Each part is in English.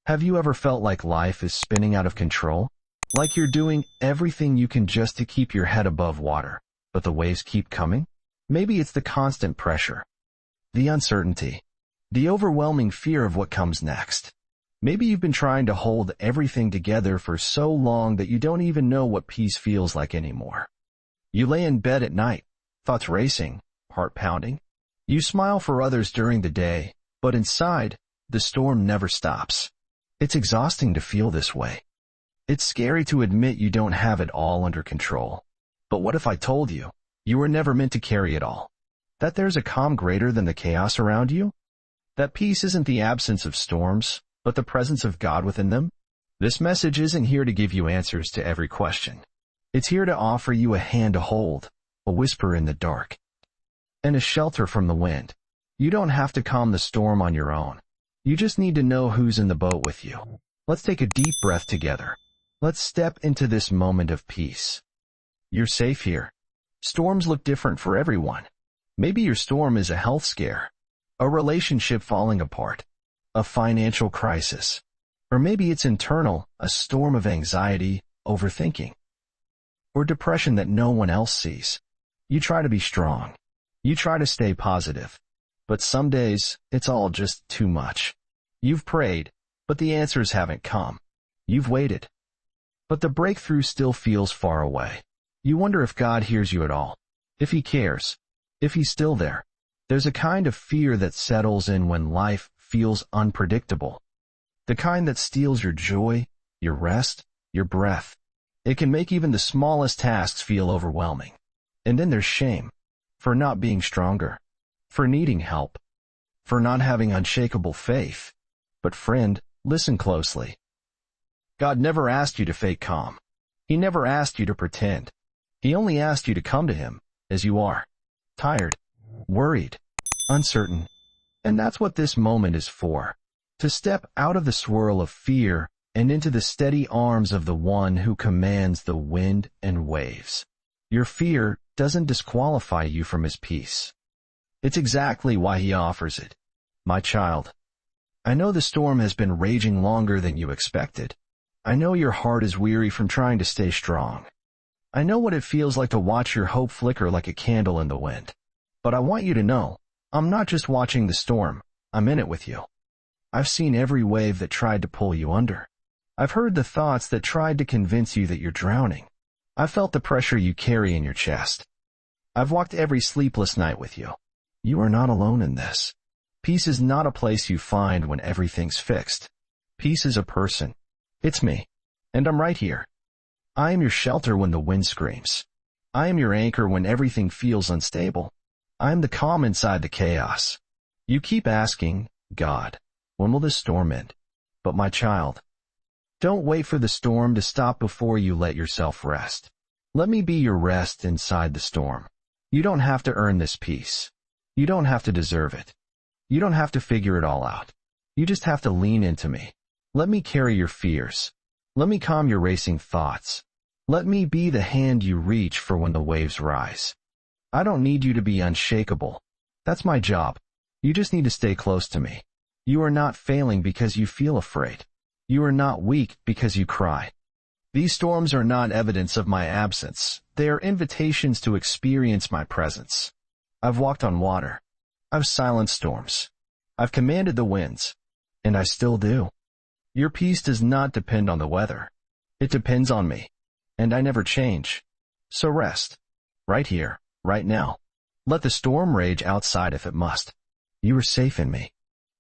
Have you ever felt like life is spinning out of control? Like you're doing everything you can just to keep your head above water, but the waves keep coming? Maybe it's the constant pressure, the uncertainty, the overwhelming fear of what comes next. Maybe you've been trying to hold everything together for so long that you don't even know what peace feels like anymore. You lay in bed at night, thoughts racing, heart pounding. You smile for others during the day, but inside, the storm never stops. It's exhausting to feel this way. It's scary to admit you don't have it all under control. But what if I told you, you were never meant to carry it all? That there's a calm greater than the chaos around you? That peace isn't the absence of storms, but the presence of God within them? This message isn't here to give you answers to every question. It's here to offer you a hand to hold, a whisper in the dark, and a shelter from the wind. You don't have to calm the storm on your own. You just need to know who's in the boat with you. Let's take a deep breath together. Let's step into this moment of peace. You're safe here. Storms look different for everyone. Maybe your storm is a health scare, a relationship falling apart, a financial crisis, or maybe it's internal, a storm of anxiety, overthinking, or depression that no one else sees. You try to be strong. You try to stay positive. But some days, it's all just too much. You've prayed, but the answers haven't come. You've waited, but the breakthrough still feels far away. You wonder if God hears you at all, if He cares, if He's still there. There's a kind of fear that settles in when life feels unpredictable, the kind that steals your joy, your rest, your breath. It can make even the smallest tasks feel overwhelming. And then there's shame, for not being stronger, for needing help, for not having unshakable faith. But friend, listen closely. God never asked you to fake calm. He never asked you to pretend. He only asked you to come to Him as you are, tired, worried, uncertain. And that's what this moment is for, to step out of the swirl of fear and into the steady arms of the one who commands the wind and waves. Your fear doesn't disqualify you from His peace. It's exactly why He offers it. My child, I know the storm has been raging longer than you expected. I know your heart is weary from trying to stay strong. I know what it feels like to watch your hope flicker like a candle in the wind. But I want you to know, I'm not just watching the storm, I'm in it with you. I've seen every wave that tried to pull you under. I've heard the thoughts that tried to convince you that you're drowning. I've felt the pressure you carry in your chest. I've walked every sleepless night with you. You are not alone in this. Peace is not a place you find when everything's fixed. Peace is a person. It's me. And I'm right here. I am your shelter when the wind screams. I am your anchor when everything feels unstable. I am the calm inside the chaos. You keep asking, God, when will this storm end? But my child, don't wait for the storm to stop before you let yourself rest. Let me be your rest inside the storm. You don't have to earn this peace. You don't have to deserve it. You don't have to figure it all out. You just have to lean into me. Let me carry your fears. Let me calm your racing thoughts. Let me be the hand you reach for when the waves rise. I don't need you to be unshakable. That's my job. You just need to stay close to me. You are not failing because you feel afraid. You are not weak because you cry. These storms are not evidence of my absence. They are invitations to experience my presence. I've walked on water. I've silenced storms. I've commanded the winds. And I still do. Your peace does not depend on the weather. It depends on me. And I never change. So rest. Right here, right now. Let the storm rage outside if it must. You are safe in me.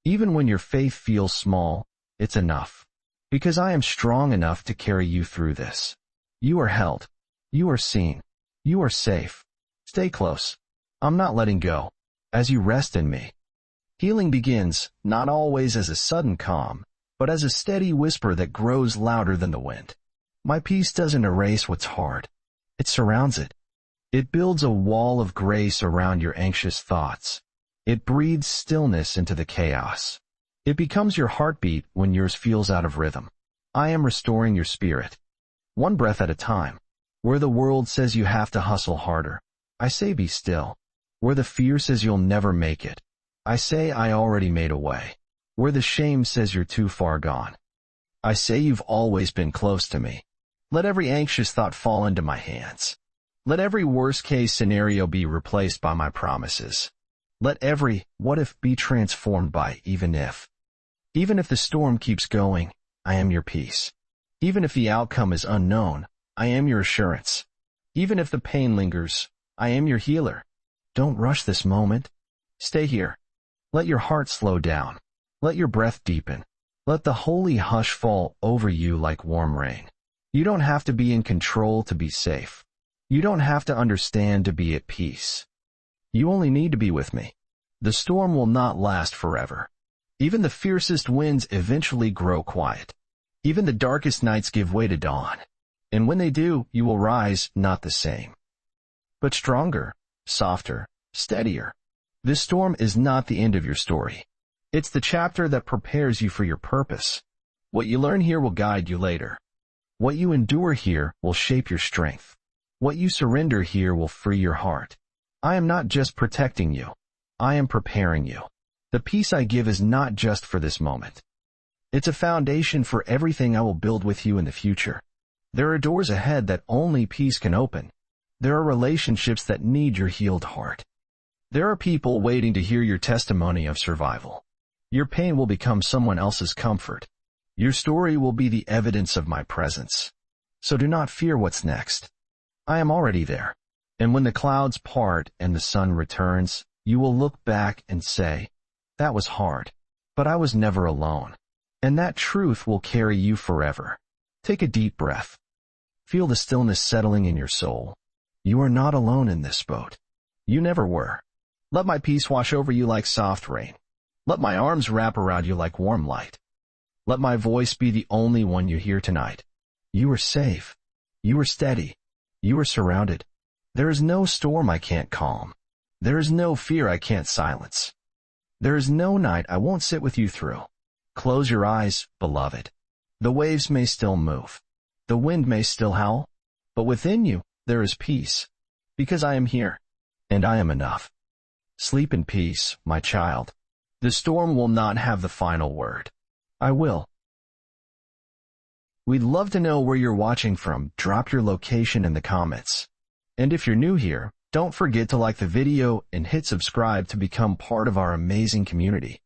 Even when your faith feels small, it's enough. Because I am strong enough to carry you through this. You are held. You are seen. You are safe. Stay close. I'm not letting go. As you rest in me. Healing begins, not always as a sudden calm, but as a steady whisper that grows louder than the wind. My peace doesn't erase what's hard. It surrounds it. It builds a wall of grace around your anxious thoughts. It breathes stillness into the chaos. It becomes your heartbeat when yours feels out of rhythm. I am restoring your spirit. One breath at a time. Where the world says you have to hustle harder, I say be still. Where the fear says you'll never make it, I say I already made a way. Where the shame says you're too far gone, I say you've always been close to me. Let every anxious thought fall into my hands. Let every worst-case scenario be replaced by my promises. Let every what if be transformed by even if. Even if the storm keeps going, I am your peace. Even if the outcome is unknown, I am your assurance. Even if the pain lingers, I am your healer. Don't rush this moment. Stay here. Let your heart slow down. Let your breath deepen. Let the holy hush fall over you like warm rain. You don't have to be in control to be safe. You don't have to understand to be at peace. You only need to be with me. The storm will not last forever. Even the fiercest winds eventually grow quiet. Even the darkest nights give way to dawn. And when they do, you will rise not the same, but stronger, softer, steadier. This storm is not the end of your story. It's the chapter that prepares you for your purpose. What you learn here will guide you later. What you endure here will shape your strength. What you surrender here will free your heart. I am not just protecting you. I am preparing you. The peace I give is not just for this moment. It's a foundation for everything I will build with you in the future. There are doors ahead that only peace can open. There are relationships that need your healed heart. There are people waiting to hear your testimony of survival. Your pain will become someone else's comfort. Your story will be the evidence of my presence. So do not fear what's next. I am already there. And when the clouds part and the sun returns, you will look back and say, that was hard, but I was never alone. And that truth will carry you forever. Take a deep breath. Feel the stillness settling in your soul. You are not alone in this boat. You never were. Let my peace wash over you like soft rain. Let my arms wrap around you like warm light. Let my voice be the only one you hear tonight. You are safe. You are steady. You are surrounded. There is no storm I can't calm. There is no fear I can't silence. There is no night I won't sit with you through. Close your eyes, beloved. The waves may still move. The wind may still howl. But within you, there is peace. Because I am here. And I am enough. Sleep in peace, my child. The storm will not have the final word. I will. We'd love to know where you're watching from. Drop your location in the comments. And if you're new here, don't forget to like the video and hit subscribe to become part of our amazing community.